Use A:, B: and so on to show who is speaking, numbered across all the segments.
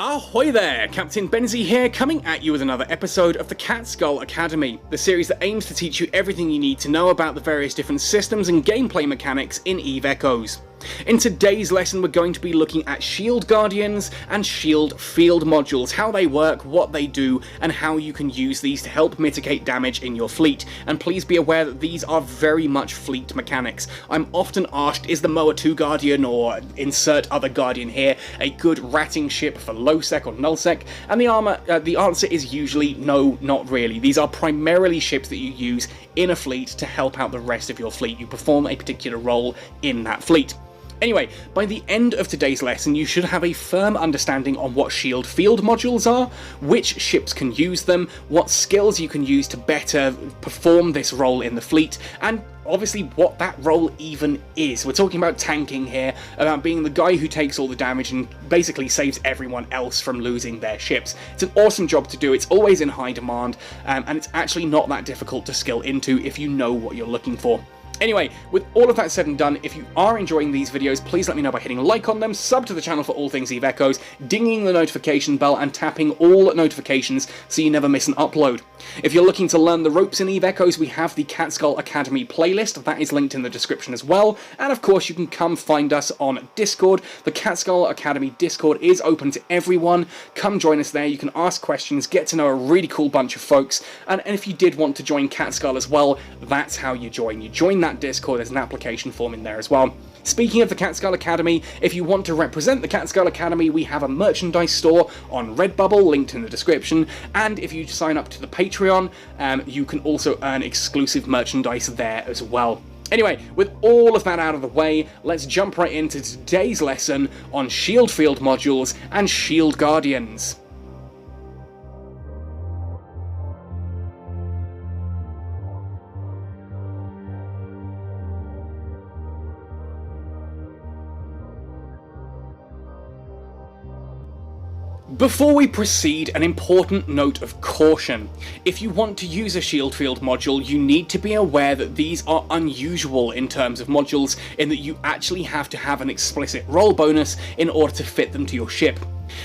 A: Ahoy there! Captain Benzie here, coming at you with another episode of the Cat Skull Academy, the series that aims to teach you everything you need to know about the various different systems and gameplay mechanics in EVE Echoes. In today's lesson we're going to be looking at Shield Guardians and Shield Field modules, how they work, what they do, and how you can use these to help mitigate damage in your fleet. And please be aware that these are very much fleet mechanics. I'm often asked, is the Moa 2 Guardian, or insert other Guardian here, a good ratting ship for low sec or null sec? And the answer is usually no, not really. These are primarily ships that you use in a fleet to help out the rest of your fleet. You perform a particular role in that fleet. Anyway, by the end of today's lesson you should have a firm understanding on what Shield Field modules are, which ships can use them, what skills you can use to better perform this role in the fleet, and obviously what that role even is. We're talking about tanking here, about being the guy who takes all the damage and basically saves everyone else from losing their ships. It's an awesome job to do, it's always in high demand, and it's actually not that difficult to skill into if you know what you're looking for. Anyway, with all of that said and done, if you are enjoying these videos, please let me know by hitting like on them, sub to the channel for all things EVE Echoes, dinging the notification bell, and tapping all notifications so you never miss an upload. If you're looking to learn the ropes in EVE Echoes, we have the Cat Skull Academy playlist, that is linked in the description as well, and of course you can come find us on Discord. The Cat Skull Academy Discord is open to everyone. Come join us there, you can ask questions, get to know a really cool bunch of folks, and if you did want to join Cat Skull as well, that's how you join. You join that Discord, there's an application form in there as well. Speaking of the Cat Skull Academy, if you want to represent the Cat Skull Academy, we have a merchandise store on Redbubble, linked in the description, and if you sign up to the Patreon, you can also earn exclusive merchandise there as well. Anyway, with all of that out of the way, let's jump right into today's lesson on Shield Field modules and Shield Guardians. Before we proceed, an important note of caution. If you want to use a Shield Field module, you need to be aware that these are unusual in terms of modules, in that you actually have to have an explicit roll bonus in order to fit them to your ship.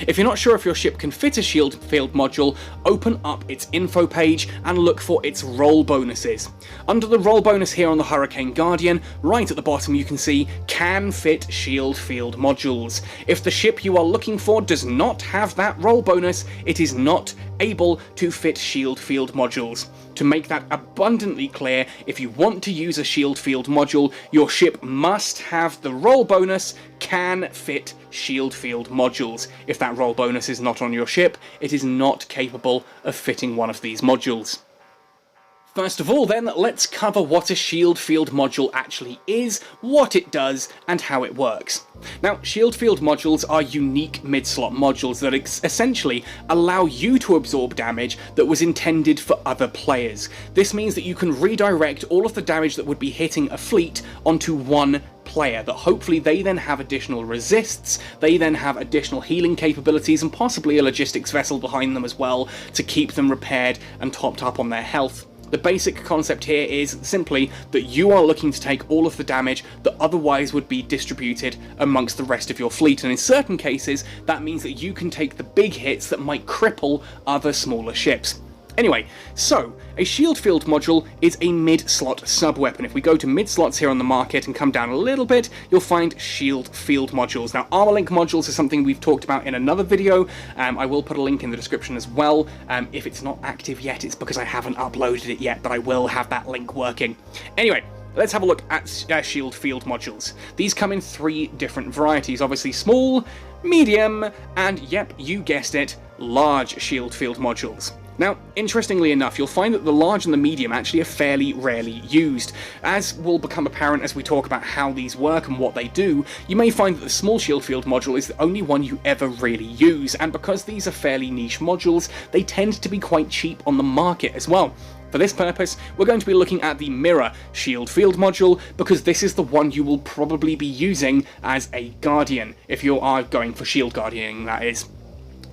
A: If you're not sure if your ship can fit a Shield Field module, open up its info page and look for its roll bonuses. Under the roll bonus here on the Hurricane Guardian, right at the bottom you can see can fit Shield Field modules. If the ship you are looking for does not have that roll bonus, it is not able to fit Shield Field modules. To make that abundantly clear, if you want to use a Shield Field module, your ship must have the roll bonus can fit Shield Field modules. If that roll bonus is not on your ship, it is not capable of fitting one of these modules. First of all then, let's cover what a Shield Field module actually is, what it does, and how it works. Now, Shield Field modules are unique mid-slot modules that essentially allow you to absorb damage that was intended for other players. This means that you can redirect all of the damage that would be hitting a fleet onto one player, that hopefully they then have additional resists, they then have additional healing capabilities, and possibly a logistics vessel behind them as well to keep them repaired and topped up on their health. The basic concept here is simply that you are looking to take all of the damage that otherwise would be distributed amongst the rest of your fleet, and in certain cases that means that you can take the big hits that might cripple other smaller ships. Anyway, so a Shield Field module is a mid-slot sub-weapon. If we go to mid-slots here on the market and come down a little bit, you'll find Shield Field modules. Now, Armor Link modules is something we've talked about in another video. I will put a link in the description as well. If it's not active yet, it's because I haven't uploaded it yet, but I will have that link working. Anyway, let's have a look at Shield Field modules. These come in three different varieties, obviously small, medium, and yep, you guessed it, large Shield Field modules. Now, interestingly enough, you'll find that the large and the medium actually are fairly rarely used. As will become apparent as we talk about how these work and what they do, you may find that the small Shield Field module is the only one you ever really use, and because these are fairly niche modules, they tend to be quite cheap on the market as well. For this purpose, we're going to be looking at the Mirror Shield Field module, because this is the one you will probably be using as a Guardian, if you are going for Shield Guardianing, that is.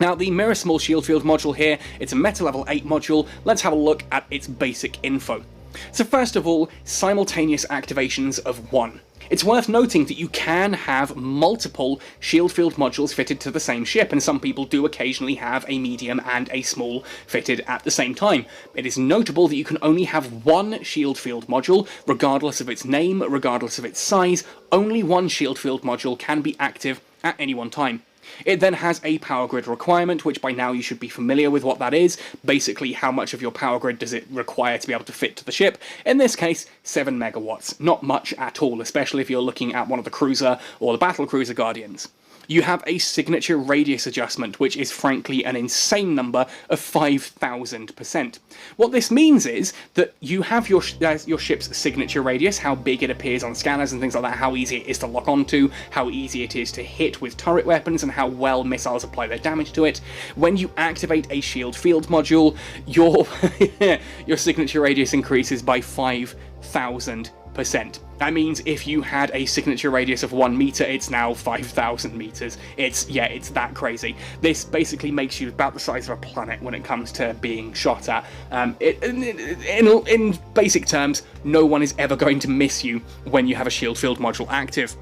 A: Now, the Mirror Small Shield Field module here, it's a Meta Level 8 module. Let's have a look at its basic info. So first of all, simultaneous activations of 1. It's worth noting that you can have multiple shield field modules fitted to the same ship, and some people do occasionally have a medium and a small fitted at the same time. It is notable that you can only have one shield field module, regardless of its name, regardless of its size. Only one shield field module can be active at any one time. It then has a power grid requirement, which by now you should be familiar with what that is. Basically, how much of your power grid does it require to be able to fit to the ship? In this case, 7 megawatts. Not much at all, especially if you're looking at one of the cruiser or the battlecruiser Guardians. You have a signature radius adjustment, which is frankly an insane number of 5,000%. What this means is that you have your ship's signature radius, how big it appears on scanners and things like that, how easy it is to lock onto, how easy it is to hit with turret weapons, and how well missiles apply their damage to it. When you activate a shield field module, your your signature radius increases by 5,000%. That means if you had a signature radius of 1 meter, it's now 5,000 meters. It's that crazy. This basically makes you about the size of a planet when it comes to being shot at. In basic terms, no one is ever going to miss you when you have a shield field module active.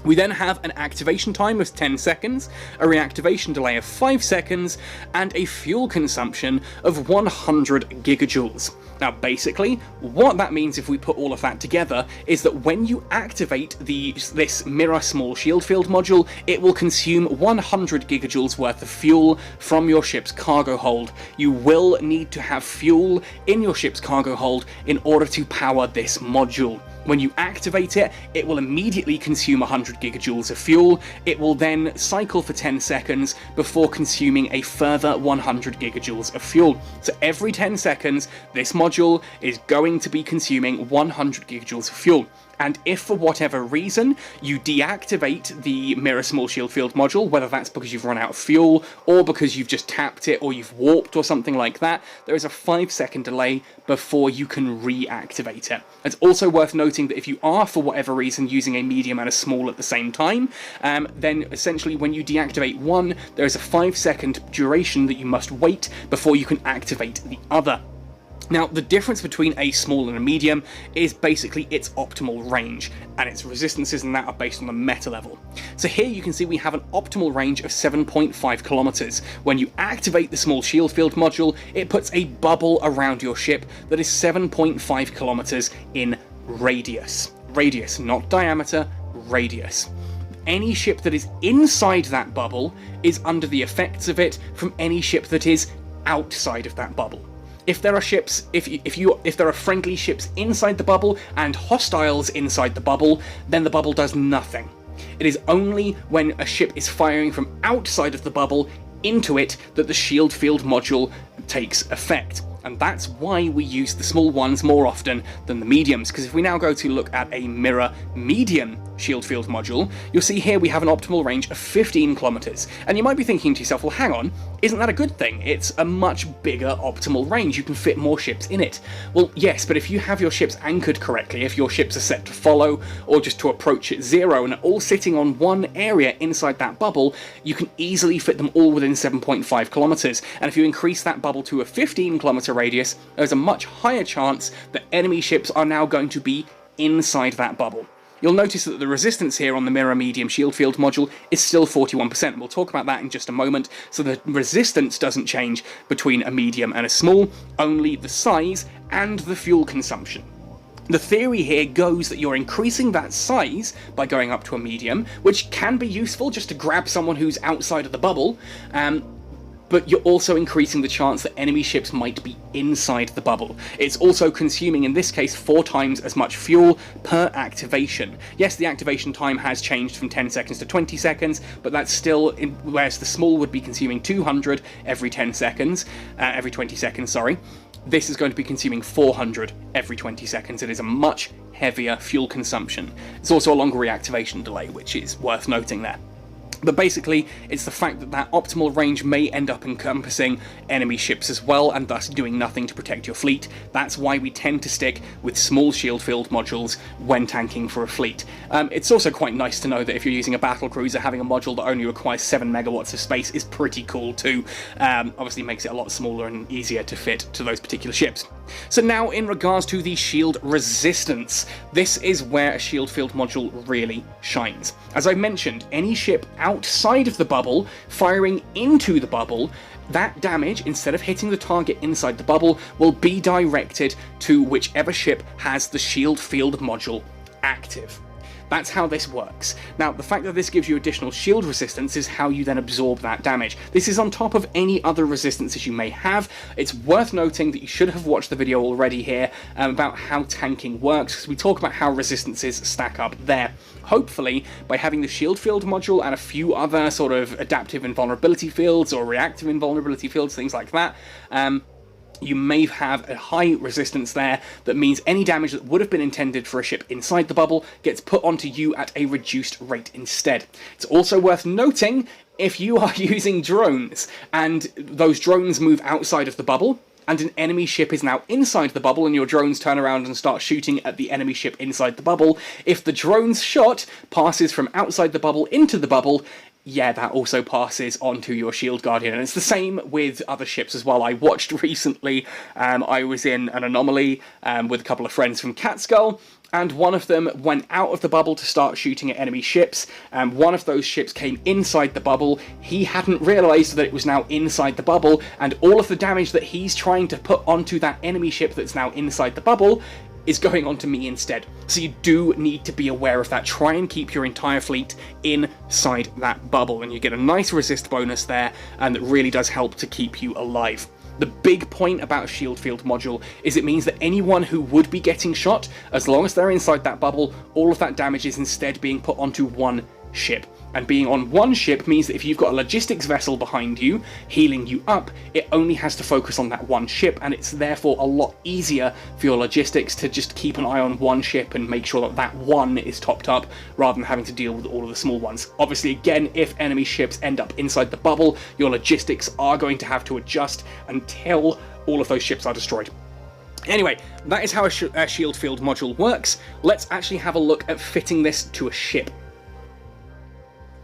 A: We then have an activation time of 10 seconds, a reactivation delay of 5 seconds, and a fuel consumption of 100 gigajoules. Now basically, what that means if we put all of that together is that when you activate this mirror small shield field module, it will consume 100 gigajoules worth of fuel from your ship's cargo hold. You will need to have fuel in your ship's cargo hold in order to power this module. When you activate it, it will immediately consume 100 gigajoules of fuel. It will then cycle for 10 seconds before consuming a further 100 gigajoules of fuel. So every 10 seconds, this module is going to be consuming 100 gigajoules of fuel. And if for whatever reason you deactivate the mirror small shield field module, whether that's because you've run out of fuel, or because you've just tapped it, or you've warped or something like that, there is a 5-second delay before you can reactivate it. It's also worth noting that if you are for whatever reason using a medium and a small at the same time, then essentially when you deactivate one, there is a 5-second duration that you must wait before you can activate the other. Now, the difference between a small and a medium is basically its optimal range, and its resistances and that are based on the meta level. So here you can see we have an optimal range of 7.5 kilometers. When you activate the small shield field module, it puts a bubble around your ship that is 7.5 kilometers in radius. Radius, not diameter, radius. Any ship that is inside that bubble is under the effects of it from any ship that is outside of that bubble. If there are ships, if there are friendly ships inside the bubble and hostiles inside the bubble, then the bubble does nothing. It is only when a ship is firing from outside of the bubble into it that the shield field module takes effect. And that's why we use the small ones more often than the mediums, because if we now go to look at a mirror medium shield field module, you'll see here we have an optimal range of 15 kilometers. And you might be thinking to yourself, well, hang on, isn't that a good thing? It's a much bigger optimal range. You can fit more ships in it. Well, yes, but if you have your ships anchored correctly, if your ships are set to follow or just to approach at 0 and are all sitting on one area inside that bubble, you can easily fit them all within 7.5 kilometers. And if you increase that bubble to a 15 kilometer radius, there's a much higher chance that enemy ships are now going to be inside that bubble. You'll notice that the resistance here on the mirror medium shield field module is still 41%. We'll talk about that in just a moment. So the resistance doesn't change between a medium and a small, only the size and the fuel consumption. The theory here goes that you're increasing that size by going up to a medium, which can be useful just to grab someone who's outside of the bubble, but you're also increasing the chance that enemy ships might be inside the bubble. It's also consuming, in this case, 4 times as much fuel per activation. Yes, the activation time has changed from 10 seconds to 20 seconds, but that's still, whereas the small would be consuming 200 every 10 seconds, every 20 seconds, sorry. This is going to be consuming 400 every 20 seconds. It is a much heavier fuel consumption. It's also a longer reactivation delay, which is worth noting there. But basically, it's the fact that that optimal range may end up encompassing enemy ships as well, and thus doing nothing to protect your fleet. That's why we tend to stick with small shield field modules when tanking for a fleet. It's also quite nice to know that if you're using a battlecruiser, having a module that only requires 7 megawatts of space is pretty cool too. Obviously makes it a lot smaller and easier to fit to those particular ships. So now in regards to the shield resistance, this is where a shield field module really shines. As I mentioned, any ship outside of the bubble firing into the bubble, that damage, instead of hitting the target inside the bubble, will be directed to whichever ship has the shield field module active. That's how this works. Now, the fact that this gives you additional shield resistance is how you then absorb that damage. This is on top of any other resistances you may have. It's worth noting that you should have watched the video already here about how tanking works, because we talk about how resistances stack up there. Hopefully, by having the shield field module and a few other sort of adaptive invulnerability fields or reactive invulnerability fields, things like that, you may have a high resistance there that means any damage that would have been intended for a ship inside the bubble gets put onto you at a reduced rate instead. It's also worth noting, if you are using drones and those drones move outside of the bubble, and an enemy ship is now inside the bubble and your drones turn around and start shooting at the enemy ship inside the bubble, if the drone's shot passes from outside the bubble into the bubble, yeah, that also passes onto your Shield Guardian. And it's the same with other ships as well. I watched recently, I was in an anomaly with a couple of friends from Catskull, and one of them went out of the bubble to start shooting at enemy ships, and one of those ships came inside the bubble. He hadn't realised that it was now inside the bubble, and all of the damage that he's trying to put onto that enemy ship that's now inside the bubble is going on to me instead. So you do need to be aware of that. Try and keep your entire fleet inside that bubble, and you get a nice resist bonus there, and that really does help to keep you alive. The big point about a shield field module is it means that anyone who would be getting shot, as long as they're inside that bubble, all of that damage is instead being put onto one ship. And being on one ship means that if you've got a logistics vessel behind you, healing you up, it only has to focus on that one ship, and it's therefore a lot easier for your logistics to just keep an eye on one ship and make sure that that one is topped up, rather than having to deal with all of the small ones. Obviously, again, if enemy ships end up inside the bubble, your logistics are going to have to adjust until all of those ships are destroyed. Anyway, that is how a shield field module works. Let's actually have a look at fitting this to a ship.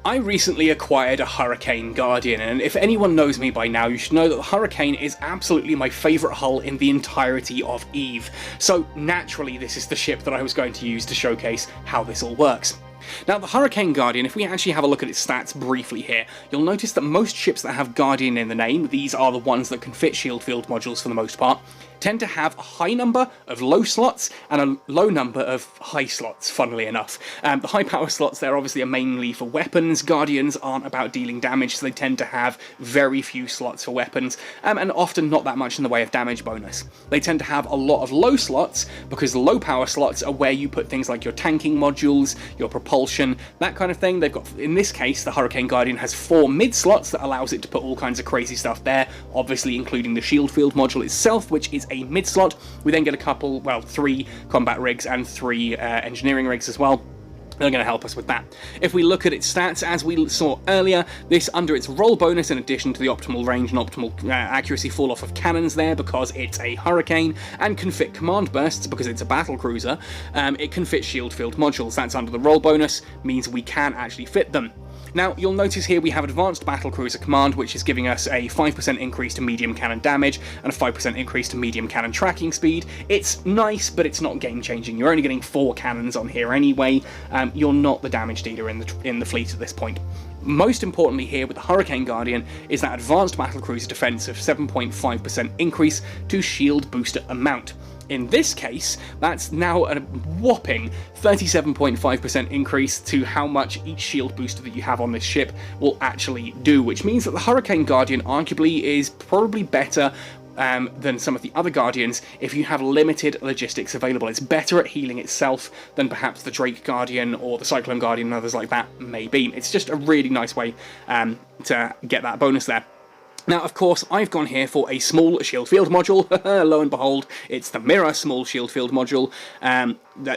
A: I recently acquired a Hurricane Guardian, and if anyone knows me by now, you should know that the Hurricane is absolutely my favourite hull in the entirety of EVE. So naturally, this is the ship that I was going to use to showcase how this all works. Now, the Hurricane Guardian, if we actually have a look at its stats briefly here, you'll notice that most ships that have Guardian in the name, these are the ones that can fit shield field modules for the most part, tend to have a high number of low slots and a low number of high slots, funnily enough. The high power slots there obviously are mainly for weapons. Guardians aren't about dealing damage, so they tend to have very few slots for weapons, and often not that much in the way of damage bonus. They tend to have a lot of low slots, because the low power slots are where you put things like your tanking modules, your propulsion, that kind of thing. They've got, in this case, the Hurricane Guardian has 4 mid slots that allows it to put all kinds of crazy stuff there, obviously including the shield field module itself, which is a mid slot. We then get a couple, well, 3 combat rigs and 3 engineering rigs as well. They're going to help us with that. If we look at its stats, as we saw earlier, this under its roll bonus, in addition to the optimal range and optimal accuracy fall off of cannons there, because it's a Hurricane, and can fit command bursts because it's a battle cruiser, it can fit shield field modules. That's under the roll bonus, means we can actually fit them. Now, you'll notice here we have Advanced Battlecruiser Command, which is giving us a 5% increase to medium cannon damage and a 5% increase to medium cannon tracking speed. It's nice, but it's not game-changing. You're only getting 4 cannons on here anyway. You're not the damage dealer in the fleet at this point. Most importantly here with the Hurricane Guardian is that Advanced Battlecruiser Defense of 7.5% increase to shield booster amount. In this case, that's now a whopping 37.5% increase to how much each shield booster that you have on this ship will actually do, which means that the Hurricane Guardian arguably is probably better than some of the other Guardians if you have limited logistics available. It's better at healing itself than perhaps the Drake Guardian or the Cyclone Guardian and others like that may be. It's just a really nice way to get that bonus there. Now, of course, I've gone here for a small shield field module. Lo and behold, it's the Mirror small shield field module.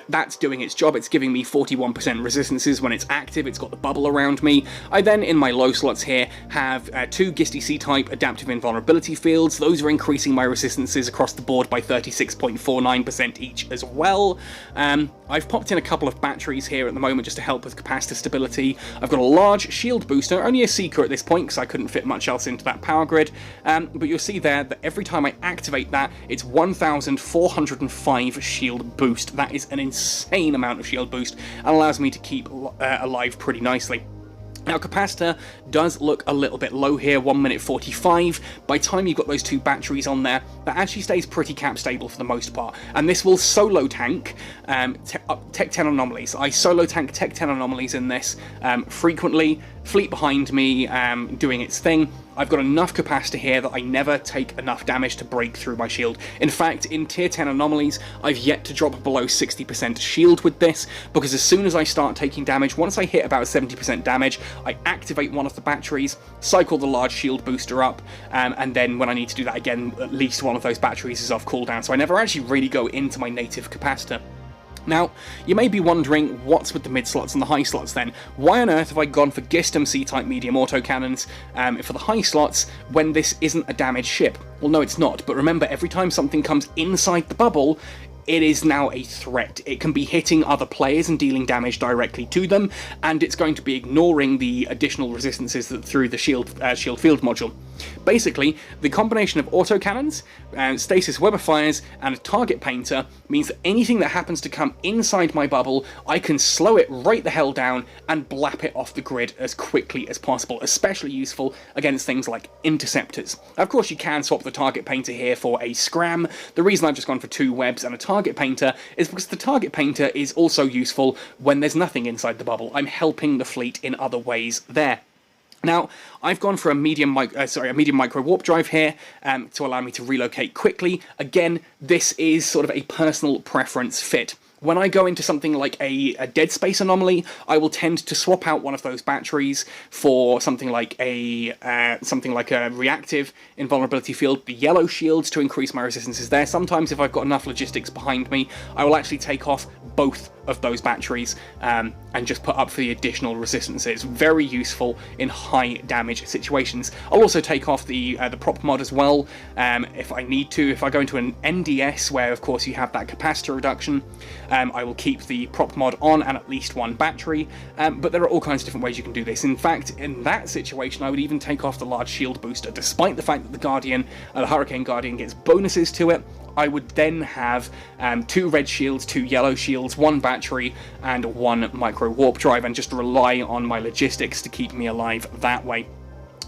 A: That's doing its job. It's giving me 41% resistances when it's active. It's got the bubble around me. I then, in my low slots here, have 2 Gisty C-type adaptive invulnerability fields. Those are increasing my resistances across the board by 36.49% each as well. I've popped in a couple of batteries here at the moment just to help with capacitor stability. I've got a large shield booster, only a Seeker at this point because I couldn't fit much else into that power power grid, but you'll see there that every time I activate that, it's 1,405 shield boost. That is an insane amount of shield boost and allows me to keep alive pretty nicely. Now, capacitor does look a little bit low here, 1 minute 45. By the time you've got those two batteries on there, that actually stays pretty cap stable for the most part. And this will solo tank Tech 10 anomalies. I solo tank Tech 10 anomalies in this frequently. Fleet behind me doing its thing. I've got enough capacitor here that I never take enough damage to break through my shield. In fact, in tier 10 anomalies, I've yet to drop below 60% shield with this, because as soon as I start taking damage, once I hit about 70% damage, I activate one of the batteries, cycle the large shield booster up, and then when I need to do that again, at least one of those batteries is off cooldown, so I never actually really go into my native capacitor. Now, you may be wondering, what's with the mid-slots and the high slots then? Why on earth have I gone for Gistum C-type medium autocannons for the high slots when this isn't a damaged ship? Well, no, it's not, but remember, every time something comes inside the bubble, it is now a threat. It can be hitting other players and dealing damage directly to them, and it's going to be ignoring the additional resistances that through the shield field module. Basically, the combination of autocannons, stasis Weber fires, and a target painter means that anything that happens to come inside my bubble, I can slow it right the hell down and blap it off the grid as quickly as possible, especially useful against things like interceptors. Of course, you can swap the target painter here for a scram. The reason I've just gone for 2 webs and a target painter is because the target painter is also useful when there's nothing inside the bubble. I'm helping the fleet in other ways there. Now, I've gone for a medium micro warp drive here to allow me to relocate quickly. Again, this is sort of a personal preference fit. When I go into something like a dead space anomaly, I will tend to swap out one of those batteries for something like a reactive invulnerability field, the yellow shields, to increase my resistances there. Sometimes if I've got enough logistics behind me, I will actually take off both of those batteries and just put up for the additional resistances. Very useful in high damage situations. I'll also take off the prop mod as well if I need to. If I go into an NDS where of course you have that capacitor reduction, I will keep the prop mod on and at least one battery, but there are all kinds of different ways you can do this. In fact, in that situation I would even take off the large shield booster. Despite the fact that the Guardian, the Hurricane Guardian, gets bonuses to it, I would then have 2 red shields, 2 yellow shields, 1 battery, and 1 micro warp drive, and just rely on my logistics to keep me alive that way.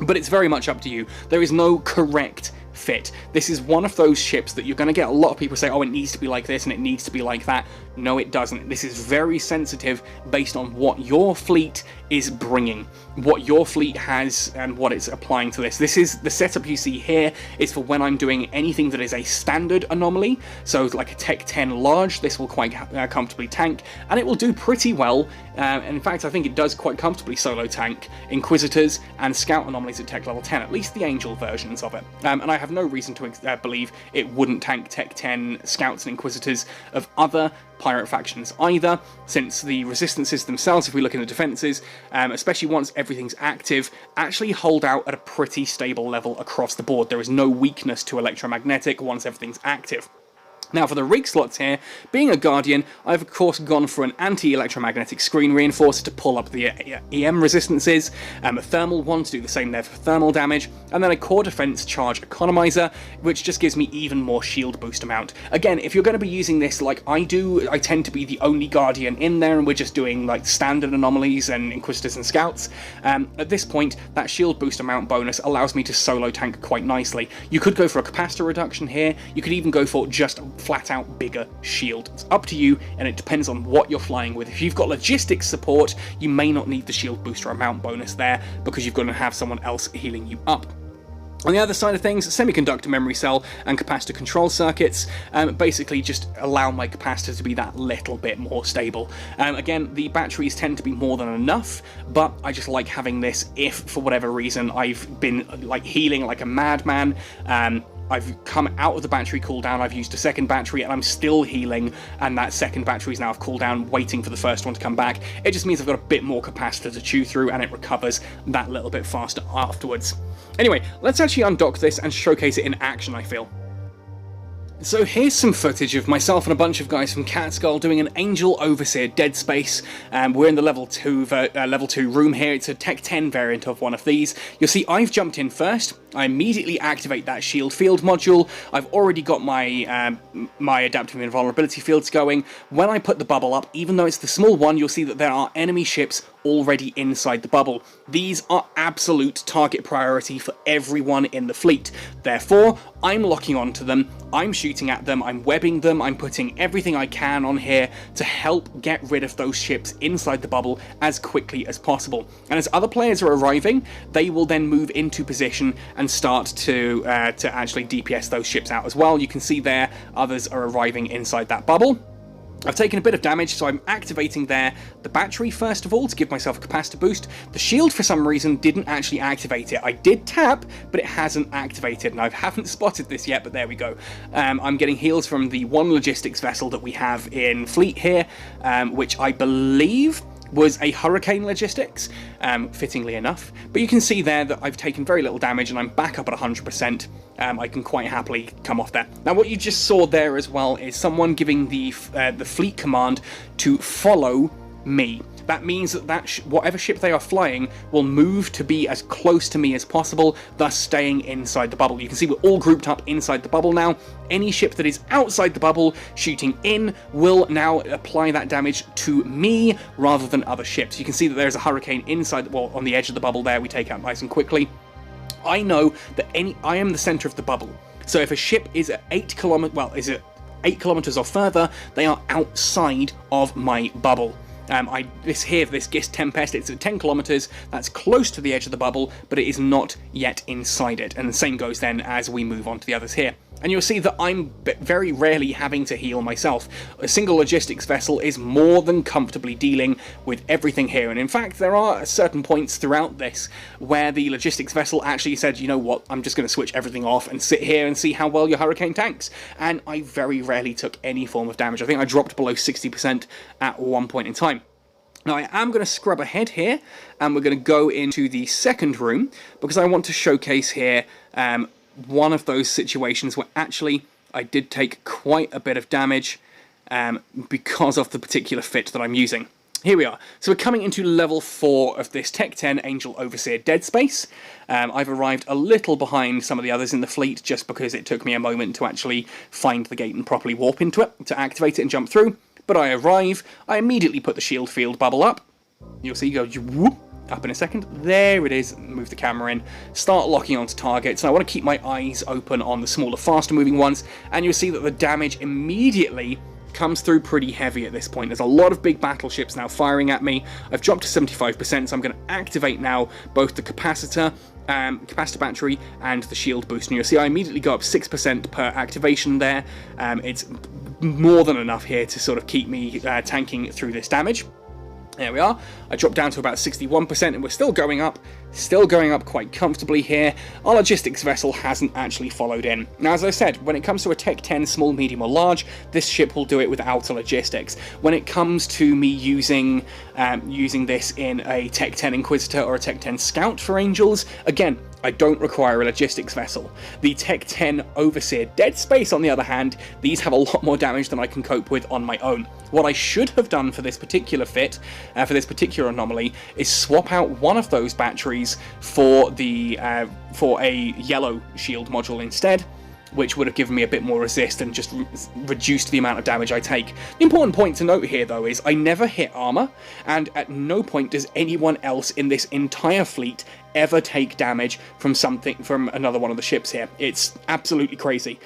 A: But it's very much up to you. There is no correct fit. This is one of those ships that you're going to get a lot of people say, oh, it needs to be like this and it needs to be like that. No, it doesn't. This is very sensitive based on what your fleet is bringing, what your fleet has and what it's applying to this. This is the setup you see here is for when I'm doing anything that is a standard anomaly. So like a Tech 10 large, this will quite comfortably tank, and it will do pretty well. In fact, I think it does quite comfortably solo tank Inquisitors and Scout anomalies at Tech level 10, at least the Angel versions of it. And I have no reason to believe it wouldn't tank Tech 10 Scouts and Inquisitors of other pirate factions either, since the resistances themselves, if we look in the defences, especially once everything's active, actually hold out at a pretty stable level across the board. There is no weakness to electromagnetic once everything's active. Now for the rig slots here, being a Guardian, I've of course gone for an anti-electromagnetic screen reinforcer to pull up the EM resistances, a thermal one to do the same there for thermal damage, and then a core defense charge economizer, which just gives me even more shield boost amount. Again, if you're going to be using this like I do, I tend to be the only Guardian in there, and we're just doing like standard anomalies and Inquisitors and Scouts. At this point, that shield boost amount bonus allows me to solo tank quite nicely. You could go for a capacitor reduction here, you could even go for just flat out bigger shield. It's up to you, and it depends on what you're flying with. If you've got logistics support, you may not need the shield booster amount bonus there, because you're going to have someone else healing you up. On the other side of things, semiconductor memory cell and capacitor control circuits basically just allow my capacitor to be that little bit more stable. Again, the batteries tend to be more than enough, but I just like having this if, for whatever reason, I've been like healing like a madman. I've come out of the battery cooldown, I've used a second battery, and I'm still healing, and that second battery is now off cooldown, waiting for the first one to come back. It just means I've got a bit more capacitor to chew through, and it recovers that little bit faster afterwards. Anyway, let's actually undock this and showcase it in action, I feel. So here's some footage of myself and a bunch of guys from Catskull doing an Angel Overseer Dead Space. We're in the level 2 room here. It's a Tech 10 variant of one of these. You'll see I've jumped in first. I immediately activate that shield field module. I've already got my my adaptive invulnerability fields going. When I put the bubble up, even though it's the small one, you'll see that there are enemy ships already inside the bubble. These are absolute target priority for everyone in the fleet. Therefore, I'm locking onto them, I'm shooting at them, I'm webbing them, I'm putting everything I can on here to help get rid of those ships inside the bubble as quickly as possible. And as other players are arriving, they will then move into position and start to actually DPS those ships out as well. You can see there, others are arriving inside that bubble. I've taken a bit of damage, so I'm activating there the battery first of all to give myself a capacitor boost. The shield, for some reason, didn't actually activate it. I did tap, but it hasn't activated, and I haven't spotted this yet, but there we go. I'm getting heals from the one logistics vessel that we have in fleet here, which I believe was a Hurricane Logistics, fittingly enough. But you can see there that I've taken very little damage and I'm back up at 100%. I can quite happily come off there. Now what you just saw there as well is someone giving the fleet command to follow me. That means that whatever ship they are flying will move to be as close to me as possible, thus staying inside the bubble. You can see we're all grouped up inside the bubble now. Any ship that is outside the bubble shooting in will now apply that damage to me rather than other ships. You can see that there's a Hurricane inside, well, on the edge of the bubble there we take out nice and quickly. I know that I am the center of the bubble. So if a ship is at 8 kilometers or further, they are outside of my bubble. This Gist Tempest, it's at 10 kilometers, that's close to the edge of the bubble, but it is not yet inside it. And the same goes then as we move on to the others here. And you'll see that I'm very rarely having to heal myself. A single logistics vessel is more than comfortably dealing with everything here. And in fact, there are certain points throughout this where the logistics vessel actually said, you know what, I'm just going to switch everything off and sit here and see how well your Hurricane tanks. And I very rarely took any form of damage. I think I dropped below 60% at one point in time. Now I am going to scrub ahead here, and we're going to go into the second room, because I want to showcase here one of those situations where actually I did take quite a bit of damage because of the particular fit that I'm using. Here we are. So we're coming into level 4 of this Tech 10 Angel Overseer Dead Space. I've arrived a little behind some of the others in the fleet just because it took me a moment to actually find the gate and properly warp into it to activate it and jump through. But I arrive, I immediately put the shield field bubble up. You'll see, go whoop, up in a second. There it is. Move the camera in. Start locking onto targets. And I want to keep my eyes open on the smaller, faster moving ones. And you'll see that the damage immediately comes through pretty heavy at this point. There's a lot of big battleships now firing at me. I've dropped to 75%, so I'm going to activate now both the capacitor battery and the shield boost. And you'll see I immediately go up 6% per activation there. It's more than enough here to sort of keep me tanking through this damage. There we are. I dropped down to about 61% and we're still going up quite comfortably here. Our logistics vessel hasn't actually followed in. Now, as I said, when it comes to a Tech 10 small, medium or large, this ship will do it without a logistics. When it comes to me using this in a Tech 10 Inquisitor or a Tech 10 Scout for Angels, again, I don't require a logistics vessel. The Tech 10 Overseer Dead Space, on the other hand, these have a lot more damage than I can cope with on my own. What I should have done for this particular fit, for this particular anomaly, is swap out one of those batteries for a yellow shield module instead, which would have given me a bit more resist and just reduced the amount of damage I take. The important point to note here, though, is I never hit armor, and at no point does anyone else in this entire fleet ever take damage from another one of the ships here. It's absolutely crazy.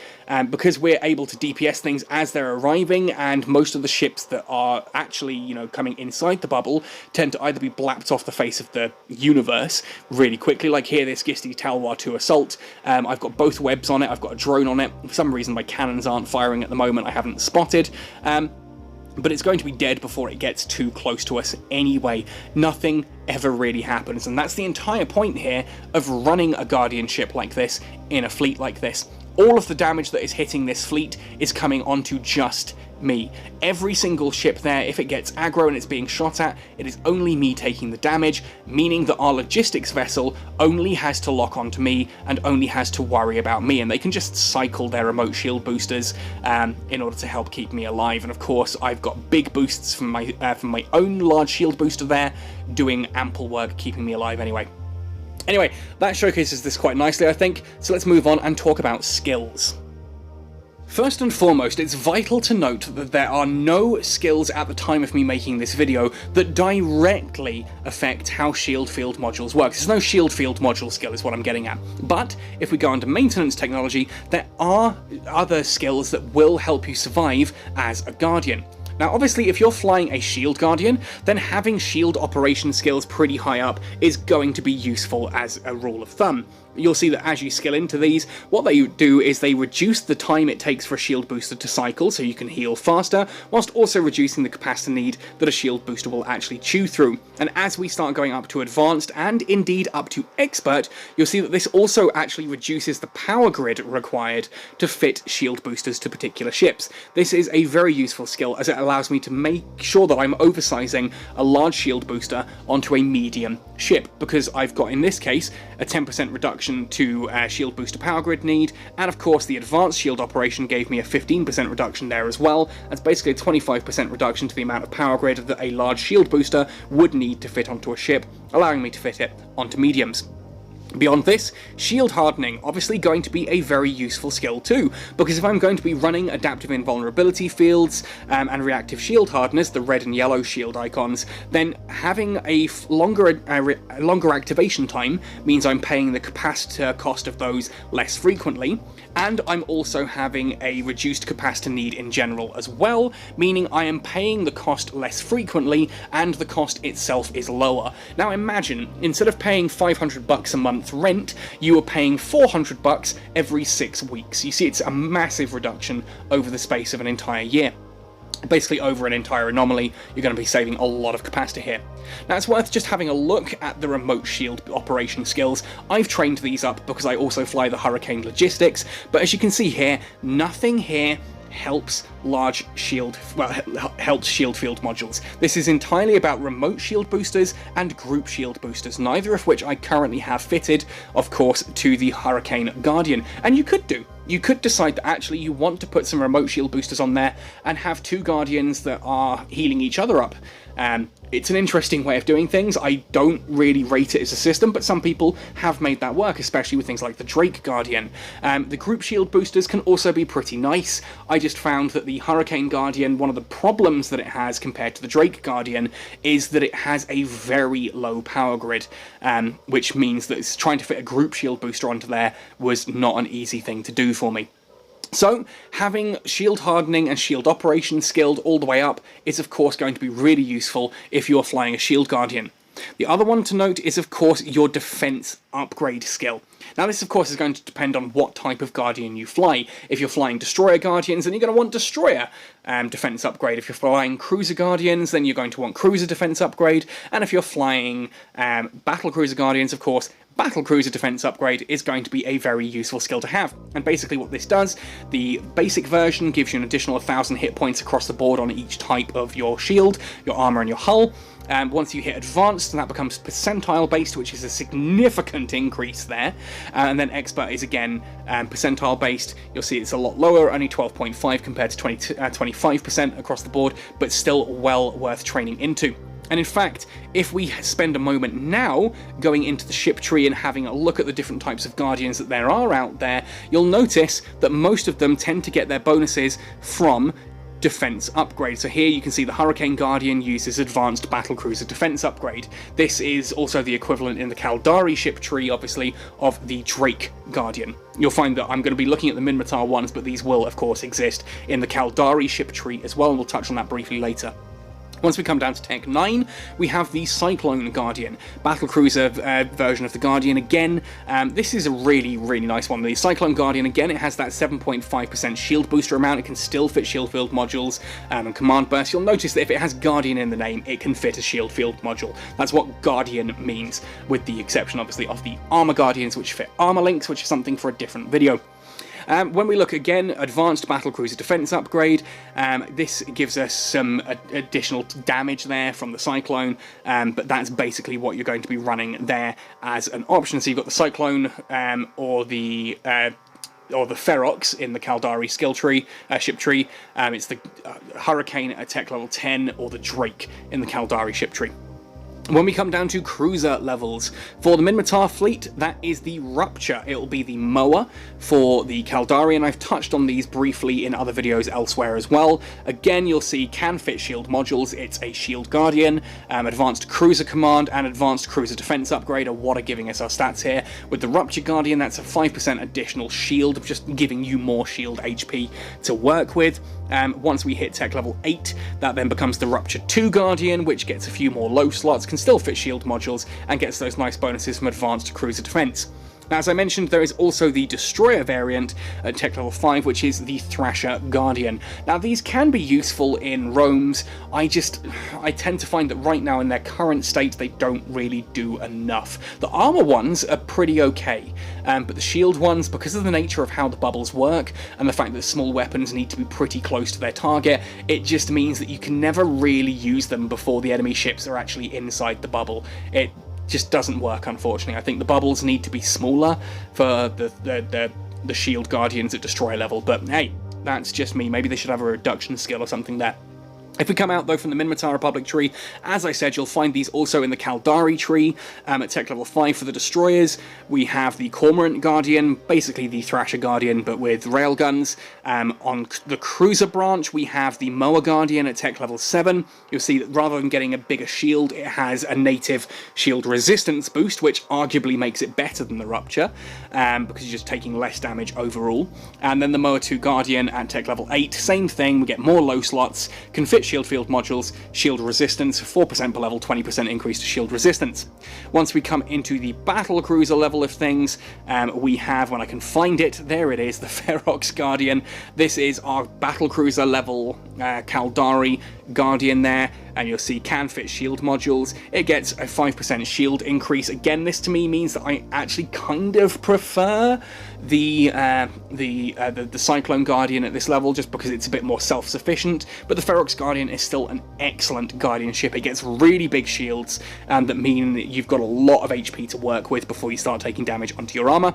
A: Because we're able to DPS things as they're arriving, and most of the ships that are actually, you know, coming inside the bubble tend to either be blapped off the face of the universe really quickly, like here, this Gisty Talwar 2 Assault. I've got both webs on it, I've got a drone on it. For some reason my cannons aren't firing at the moment, I haven't spotted. But it's going to be dead before it gets too close to us anyway. Nothing ever really happens, and that's the entire point here of running a Guardian ship like this in a fleet like this. All of the damage that is hitting this fleet is coming onto just me. Every single ship there, if it gets aggro and it's being shot at, it is only me taking the damage, meaning that our logistics vessel only has to lock onto me and only has to worry about me, and they can just cycle their remote shield boosters in order to help keep me alive. And of course, I've got big boosts from my own large shield booster there, doing ample work keeping me alive anyway. Anyway, that showcases this quite nicely, I think, so let's move on and talk about skills. First and foremost, it's vital to note that there are no skills at the time of me making this video that directly affect how shield field modules work. There's no shield field module skill is what I'm getting at. But if we go into maintenance technology, there are other skills that will help you survive as a Guardian. Now obviously if you're flying a Shield Guardian, then having shield operation skills pretty high up is going to be useful as a rule of thumb. You'll see that as you skill into these, what they do is they reduce the time it takes for a shield booster to cycle so you can heal faster, whilst also reducing the capacity need that a shield booster will actually chew through. And as we start going up to advanced and indeed up to expert, you'll see that this also actually reduces the power grid required to fit shield boosters to particular ships. This is a very useful skill as it allows me to make sure that I'm oversizing a large shield booster onto a medium ship, because I've got in this case a 10% reduction to shield booster power grid need, and of course the advanced shield operation gave me a 15% reduction there as well. That's basically a 25% reduction to the amount of power grid that a large shield booster would need to fit onto a ship, allowing me to fit it onto mediums. Beyond this, shield hardening obviously going to be a very useful skill too, because if I'm going to be running adaptive invulnerability fields and reactive shield hardeners, the red and yellow shield icons, then having a longer activation time means I'm paying the capacitor cost of those less frequently, and I'm also having a reduced capacitor need in general as well, meaning I am paying the cost less frequently and the cost itself is lower. Now imagine, instead of paying $500 a month rent, you are paying $400 every 6 weeks. You see, it's a massive reduction over the space of an entire year. Basically over an entire anomaly, you're going to be saving a lot of capacity here. Now it's worth just having a look at the remote shield operation skills. I've trained these up because I also fly the Hurricane Logistics, but as you can see here, nothing here helps shield field modules. This is entirely about remote shield boosters and group shield boosters, neither of which I currently have fitted, of course, to the Hurricane Guardian. And you could decide that actually you want to put some remote shield boosters on there and have two Guardians that are healing each other up. It's an interesting way of doing things. I don't really rate it as a system, but some people have made that work, especially with things like the Drake Guardian. The group shield boosters can also be pretty nice. I just found that the Hurricane Guardian, one of the problems that it has compared to the Drake Guardian is that it has a very low power grid, which means that trying to fit a group shield booster onto there was not an easy thing to do for me. So, having shield hardening and shield operation skilled all the way up is of course going to be really useful if you're flying a Shield Guardian. The other one to note is of course your defense upgrade skill. Now this of course is going to depend on what type of Guardian you fly. If you're flying Destroyer Guardians, then you're going to want Destroyer defense upgrade. If you're flying Cruiser Guardians, then you're going to want Cruiser defense upgrade. And if you're flying Battle Cruiser Guardians, of course, Battle Cruiser defense upgrade is going to be a very useful skill to have. And basically what this does, the basic version gives you an additional 1,000 hit points across the board on each type of your shield, your armor and your hull. Once you hit advanced, that becomes percentile based, which is a significant increase there. And then expert is again percentile based. You'll see it's a lot lower, only 12.5 compared to 25% across the board, but still well worth training into. And in fact, if we spend a moment now going into the ship tree and having a look at the different types of Guardians that there are out there, you'll notice that most of them tend to get their bonuses from defense upgrade. So here you can see the Hurricane Guardian uses advanced battle cruiser defense upgrade. This is also the equivalent in the Caldari ship tree, obviously, of the Drake Guardian. You'll find that I'm going to be looking at the Minmatar ones, but these will of course exist in the Caldari ship tree as well, and we'll touch on that briefly later. Once we come down to Tech 9, we have the Cyclone Guardian, battlecruiser version of the Guardian again. This is a really, really nice one. The Cyclone Guardian, again, it has that 7.5% shield booster amount. It can still fit shield field modules and command burst. You'll notice that if it has Guardian in the name, it can fit a shield field module. That's what Guardian means, with the exception, obviously, of the Armor Guardians, which fit armor links, which is something for a different video. When we look again, advanced battlecruiser defense upgrade, this gives us some additional damage there from the Cyclone, but that's basically what you're going to be running there as an option. So you've got the Cyclone or the Ferox in the Caldari skill tree, ship tree. It's the Hurricane at tech level 10 or the Drake in the Caldari ship tree. When we come down to cruiser levels, for the Minmatar fleet, that is the Rupture. It'll be the Moa. For the Kaldarian, I've touched on these briefly in other videos elsewhere as well. Again, you'll see can fit shield modules. It's a Shield Guardian, Advanced Cruiser Command, and Advanced Cruiser Defense upgrade are what are giving us our stats here. With the Rupture Guardian, that's a 5% additional shield, just giving you more shield HP to work with. Once we hit tech level 8, that then becomes the Rupture 2 Guardian, which gets a few more low slots, can still fit shield modules, and gets those nice bonuses from Advanced Cruiser Defense. Now, as I mentioned, there is also the Destroyer variant at tech level 5, which is the Thrasher Guardian. Now, these can be useful in roams. I tend to find that right now in their current state, they don't really do enough. The armor ones are pretty okay, but the shield ones, because of the nature of how the bubbles work, and the fact that small weapons need to be pretty close to their target, it just means that you can never really use them before the enemy ships are actually inside the bubble. It just doesn't work, unfortunately. I think the bubbles need to be smaller for the Shield Guardians at Destroyer level, but hey, that's just me. Maybe they should have a reduction skill or something there. If we come out, though, from the Minmatar Republic tree, as I said, you'll find these also in the Kaldari tree at tech level 5 for the destroyers. We have the Cormorant Guardian, basically the Thrasher Guardian, but with railguns. On the cruiser branch, we have the Moa Guardian at tech level 7. You'll see that rather than getting a bigger shield, it has a native shield resistance boost, which arguably makes it better than the Rupture, because you're just taking less damage overall. And then the Moa 2 Guardian at tech level 8, same thing, we get more low slots, can fit shield field modules, shield resistance, 4% per level, 20% increase to shield resistance. Once we come into the battle cruiser level of things, we have, when I can find it, there it is, the Ferox Guardian. This is our battle cruiser level Kaldari Guardian there, and you'll see can fit shield modules. It gets a 5% shield increase. Again, this to me means that I actually kind of prefer the Cyclone Guardian at this level, just because it's a bit more self-sufficient, but the Ferox Guardian is still an excellent Guardian ship. It gets really big shields that mean that you've got a lot of HP to work with before you start taking damage onto your armor.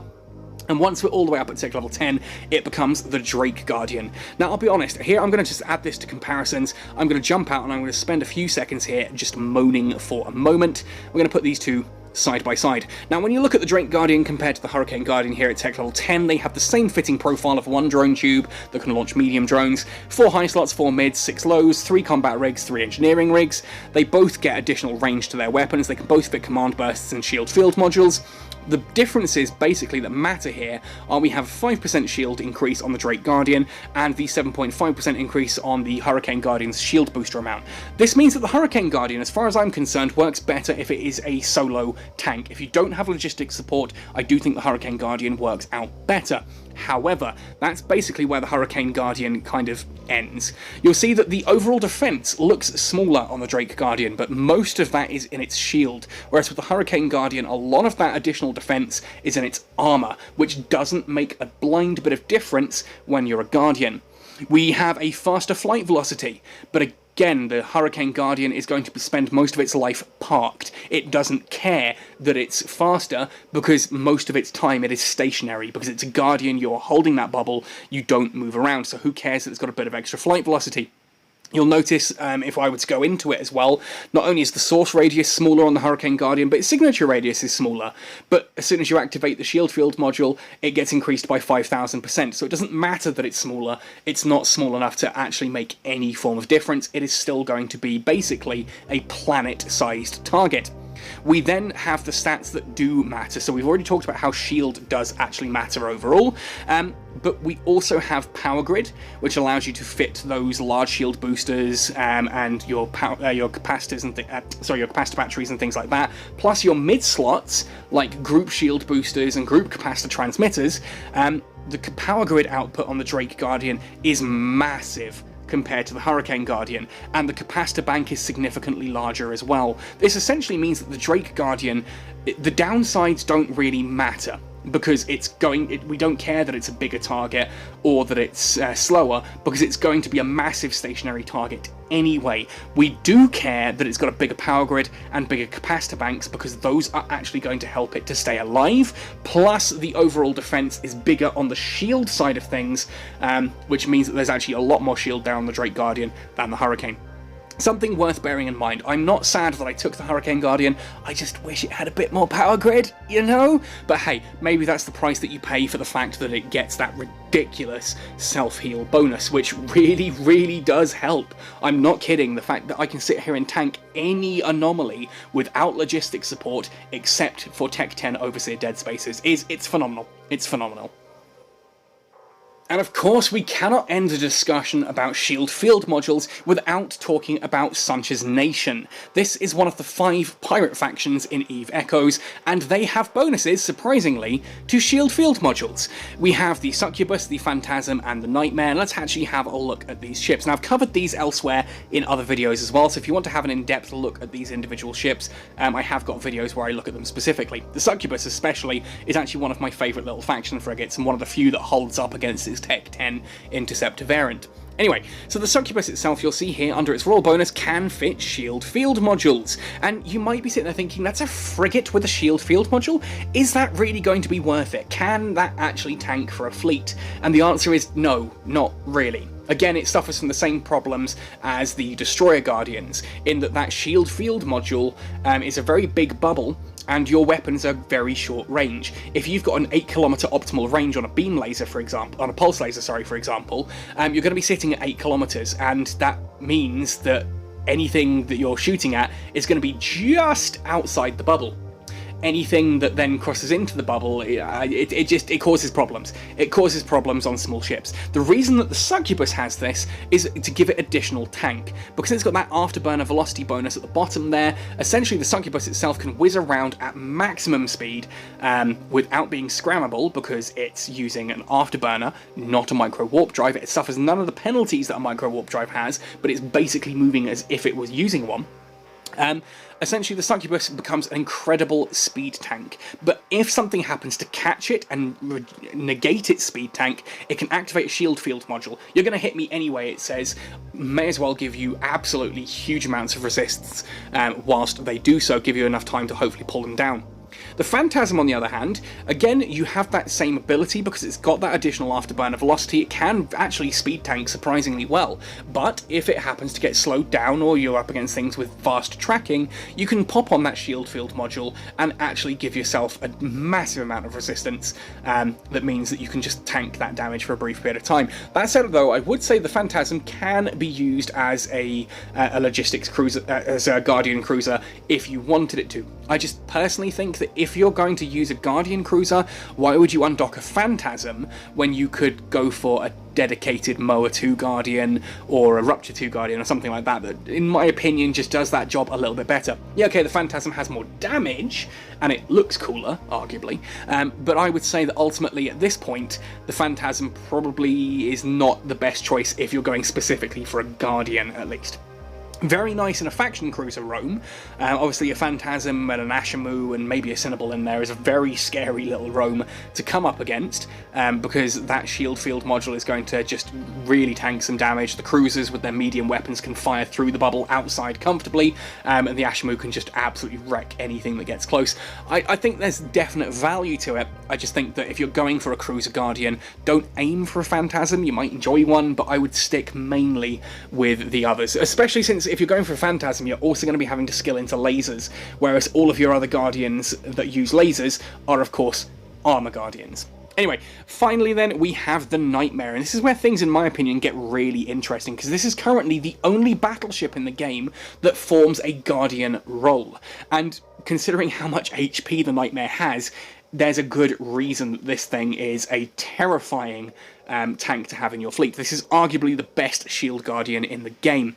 A: And once we're all the way up at tech level 10, it becomes the Drake Guardian. Now, I'll be honest, here I'm going to just add this to comparisons. I'm going to jump out and I'm going to spend a few seconds here just moaning for a moment. We're going to put these two side by side. Now, when you look at the Drake Guardian compared to the Hurricane Guardian here at tech level 10, they have the same fitting profile of one drone tube that can launch medium drones, 4 high slots, 4 mids, 6 lows, 3 combat rigs, 3 engineering rigs. They both get additional range to their weapons. They can both fit command bursts and shield field modules. The differences basically that matter here are we have a 5% shield increase on the Drake Guardian and the 7.5% increase on the Hurricane Guardian's shield booster amount. This means that the Hurricane Guardian, as far as I'm concerned, works better if it is a solo tank. If you don't have logistics support, I do think the Hurricane Guardian works out better. However, that's basically where the Hurricane Guardian kind of ends. You'll see that the overall defense looks smaller on the Drake Guardian, but most of that is in its shield, whereas with the Hurricane Guardian, a lot of that additional defense is in its armor, which doesn't make a blind bit of difference when you're a Guardian. We have a faster flight velocity, but again, the Hurricane Guardian is going to spend most of its life parked. It doesn't care that it's faster because most of its time it is stationary. Because it's a Guardian, you're holding that bubble, you don't move around, so who cares that it's got a bit of extra flight velocity? You'll notice, if I were to go into it as well, not only is the source radius smaller on the Hurricane Guardian, but its signature radius is smaller. But as soon as you activate the shield field module, it gets increased by 5,000%. So it doesn't matter that it's smaller. It's not small enough to actually make any form of difference. It is still going to be basically a planet-sized target. We then have the stats that do matter. So we've already talked about how shield does actually matter overall, but we also have power grid, which allows you to fit those large shield boosters and your capacitors and your capacitor batteries and things like that, plus your mid slots like group shield boosters and group capacitor transmitters. The power grid output on the Drake Guardian is massive compared to the Hurricane Guardian, and the capacitor bank is significantly larger as well. This essentially means that the Drake Guardian, the downsides don't really matter, because we don't care that it's a bigger target or that it's slower, because it's going to be a massive stationary target anyway. We do care that it's got a bigger power grid and bigger capacitor banks, because those are actually going to help it to stay alive, plus the overall defense is bigger on the shield side of things, which means that there's actually a lot more shield there on the Drake Guardian than the Hurricane. Something worth bearing in mind. I'm not sad that I took the Hurricane Guardian, I just wish it had a bit more power grid, you know? But hey, maybe that's the price that you pay for the fact that it gets that ridiculous self-heal bonus, which really, really does help. I'm not kidding, the fact that I can sit here and tank any anomaly without logistic support, except for Tech 10 Overseer Dead Spaces, it's phenomenal. It's phenomenal. And of course, we cannot end the discussion about shield field modules without talking about Sansha's Nation. This is one of the 5 pirate factions in EVE Echoes, and they have bonuses, surprisingly, to shield field modules. We have the Succubus, the Phantasm, and the Nightmare, and let's actually have a look at these ships. Now, I've covered these elsewhere in other videos as well, so if you want to have an in-depth look at these individual ships, I have got videos where I look at them specifically. The Succubus, especially, is actually one of my favourite little faction frigates, and one of the few that holds up against its Tech 10 Interceptor variant. Anyway, so the Succubus itself, you'll see here, under its royal bonus, can fit shield field modules. And you might be sitting there thinking, that's a frigate with a shield field module? Is that really going to be worth it? Can that actually tank for a fleet? And the answer is no, not really. Again, it suffers from the same problems as the Destroyer Guardians, in that shield field module is a very big bubble, and your weapons are very short range. If you've got an 8km optimal range on a beam laser, for example, on a pulse laser, sorry, for example, you're going to be sitting at 8km, and that means that anything that you're shooting at is going to be just outside the bubble. Anything that then crosses into the bubble, it causes problems. It causes problems on small ships. The reason that the Succubus has this is to give it additional tank. Because it's got that afterburner velocity bonus at the bottom there, essentially the Succubus itself can whiz around at maximum speed without being scrammable, because it's using an afterburner, not a micro warp drive. It suffers none of the penalties that a micro warp drive has, but it's basically moving as if it was using one. Essentially, the Succubus becomes an incredible speed tank, but if something happens to catch it and negate its speed tank, it can activate a shield field module. You're going to hit me anyway, it says, may as well give you absolutely huge amounts of resists, whilst they do so, give you enough time to hopefully pull them down. The Phantasm, on the other hand, again, you have that same ability because it's got that additional afterburner velocity. It can actually speed tank surprisingly well, but if it happens to get slowed down or you're up against things with fast tracking, you can pop on that shield field module and actually give yourself a massive amount of resistance that means that you can just tank that damage for a brief period of time. That said, though, I would say the Phantasm can be used as a logistics cruiser, as a Guardian cruiser, if you wanted it to. I just personally think that if you're going to use a Guardian cruiser, why would you undock a Phantasm when you could go for a dedicated Moa 2 Guardian or a Rupture 2 Guardian or something like that, that in my opinion just does that job a little bit better. Yeah, okay, the Phantasm has more damage and it looks cooler, arguably, but I would say that ultimately at this point the Phantasm probably is not the best choice if you're going specifically for a Guardian, at least. Very nice in a faction cruiser roam. Obviously a Phantasm and an Ashamu and maybe a Cinnable in there is a very scary little roam to come up against, because that shield field module is going to just really tank some damage. The cruisers with their medium weapons can fire through the bubble outside comfortably, and the Ashamu can just absolutely wreck anything that gets close. I think there's definite value to it. I just think that if you're going for a cruiser Guardian, don't aim for a Phantasm. You might enjoy one, but I would stick mainly with the others, especially since if you're going for a Phantasm, you're also going to be having to skill into lasers, whereas all of your other Guardians that use lasers are, of course, Armor Guardians. Anyway, finally then, we have the Nightmare, and this is where things, in my opinion, get really interesting, because this is currently the only battleship in the game that forms a Guardian role, and considering how much HP the Nightmare has, there's a good reason that this thing is a terrifying tank to have in your fleet. This is arguably the best Shield Guardian in the game.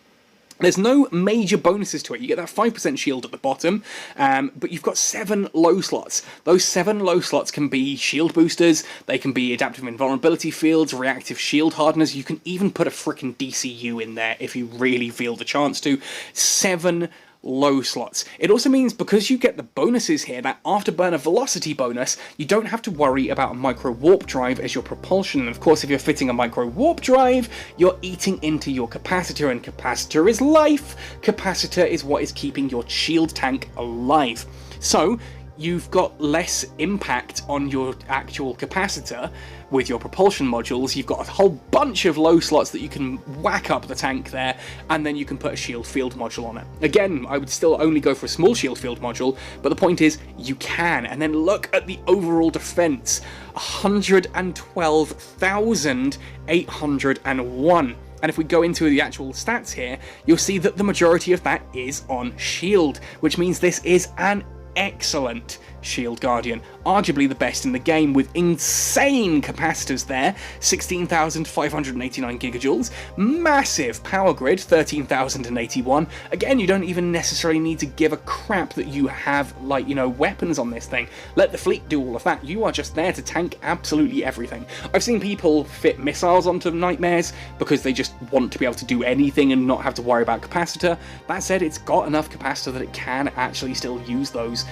A: There's no major bonuses to it. You get that 5% shield at the bottom, but you've got 7 low slots. Those 7 low slots can be shield boosters, they can be adaptive invulnerability fields, reactive shield hardeners, you can even put a frickin' DCU in there if you really feel the chance to. 7 low slots. It also means because you get the bonuses here, that afterburner velocity bonus, you don't have to worry about a micro warp drive as your propulsion. And of course, if you're fitting a micro warp drive, you're eating into your capacitor, and capacitor is life. Capacitor is what is keeping your shield tank alive. So you've got less impact on your actual capacitor with your propulsion modules. You've got a whole bunch of low slots that you can whack up the tank there, and then you can put a shield field module on it. Again, I would still only go for a small shield field module, but the point is, you can. And then look at the overall defense, 112,801. And if we go into the actual stats here, you'll see that the majority of that is on shield, which means this is an excellent Shield Guardian, arguably the best in the game, with insane capacitors there, 16,589 gigajoules, massive power grid, 13,081. Again, you don't even necessarily need to give a crap that you have, like, you know, weapons on this thing. Let the fleet do all of that. You are just there to tank absolutely everything. I've seen people fit missiles onto Nightmares because they just want to be able to do anything and not have to worry about capacitor. That said, it's got enough capacitor that it can actually still use those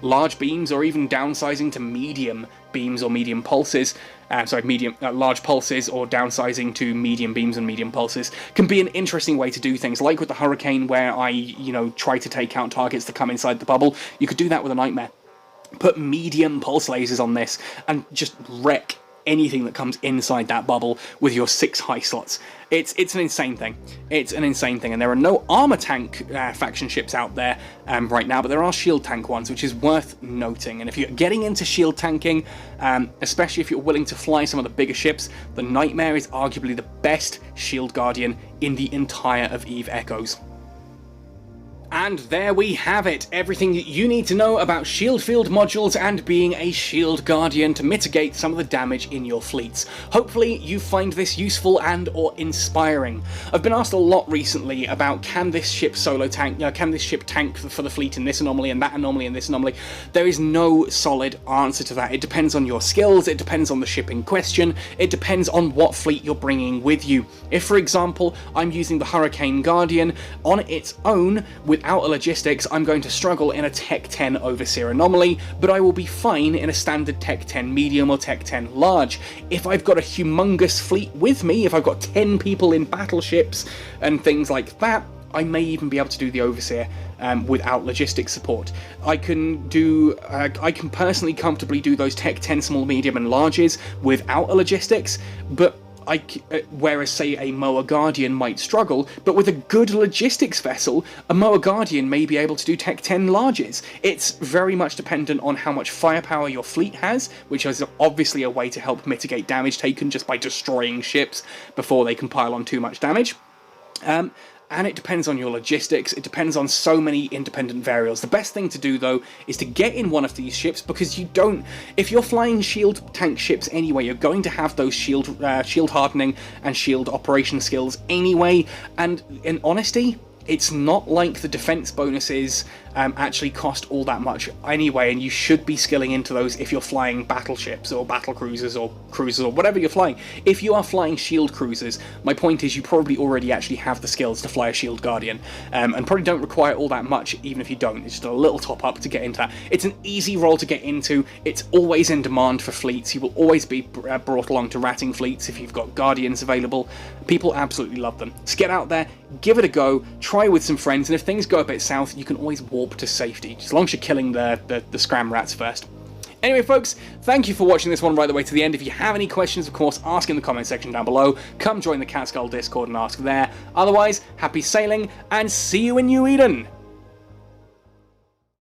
A: large beams, or even downsizing to medium beams or medium pulses. Large pulses, or downsizing to medium beams and medium pulses can be an interesting way to do things. Like with the Hurricane, where I, you know, try to take out targets that come inside the bubble, you could do that with a Nightmare. Put medium pulse lasers on this and just wreck anything that comes inside that bubble with your 6 high slots. It's an insane thing. It's an insane thing, and there are no armor tank faction ships out there right now, but there are shield tank ones, which is worth noting. And if you're getting into shield tanking, especially if you're willing to fly some of the bigger ships, the Nightmare is arguably the best Shield Guardian in the entire of EVE Echoes. And there we have it, everything that you need to know about shield field modules and being a Shield Guardian to mitigate some of the damage in your fleets. Hopefully you find this useful and or inspiring. I've been asked a lot recently about, can this ship solo tank, can this ship tank for the fleet in this anomaly and that anomaly and this anomaly? There is no solid answer to that. It depends on your skills, it depends on the ship in question, it depends on what fleet you're bringing with you. If, for example, I'm using the Hurricane Guardian on its own, without a logistics, I'm going to struggle in a Tech 10 Overseer anomaly, but I will be fine in a standard Tech 10 medium or Tech 10 large. If I've got a humongous fleet with me, if I've got 10 people in battleships and things like that, I may even be able to do the Overseer without logistics support. I can personally comfortably do those Tech 10 small, medium and larges without a logistics, but whereas, say, a Moa Guardian might struggle, but with a good logistics vessel, a Moa Guardian may be able to do Tech 10 larges. It's very much dependent on how much firepower your fleet has, which is obviously a way to help mitigate damage taken just by destroying ships before they can pile on too much damage. And it depends on your logistics, it depends on so many independent variables. The best thing to do, though, is to get in one of these ships, because you don't... If you're flying shield tank ships anyway, you're going to have those shield hardening and shield operation skills anyway, and in honesty, it's not like the defense bonuses actually cost all that much anyway, and you should be skilling into those if you're flying battleships or battle cruisers or whatever you're flying. If you are flying shield cruisers, my point is you probably already actually have the skills to fly a Shield Guardian, and probably don't require all that much even if you don't. It's just a little top up to get into that. It's an easy role to get into, it's always in demand for fleets, you will always be brought along to ratting fleets if you've got Guardians available. People absolutely love them. So get out there, give it a go, try with some friends, and if things go a bit south, you can always warp to safety, as long as you're killing the scram rats first. Anyway, folks, thank you for watching this one right the way to the end. If you have any questions, of course, ask in the comment section down below. Come join the Cat Skull Discord and ask there. Otherwise, happy sailing, and see you in New Eden!